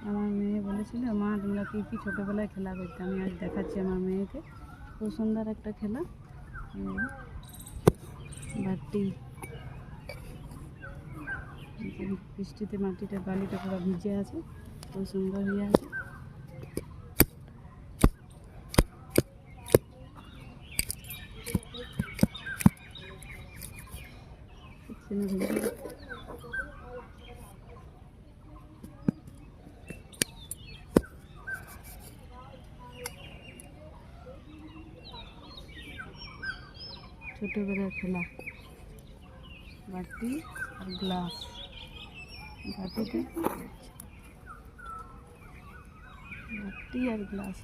আমার মেয়ে বলেছিল, মা তোমরা কী কী ছোটোবেলায় খেলা করতে, আমি আজ দেখাচ্ছি আমার মেয়েকে। খুব সুন্দর একটা খেলা, বাটি। বৃষ্টিতে মাটিটা বালিটা পুরো ভিজে আছে, খুব সুন্দর হয়ে আছে। ছোটোবেলার খেলা, বাটি আর গ্লাস। বাটিতে বাটি আর গ্লাস।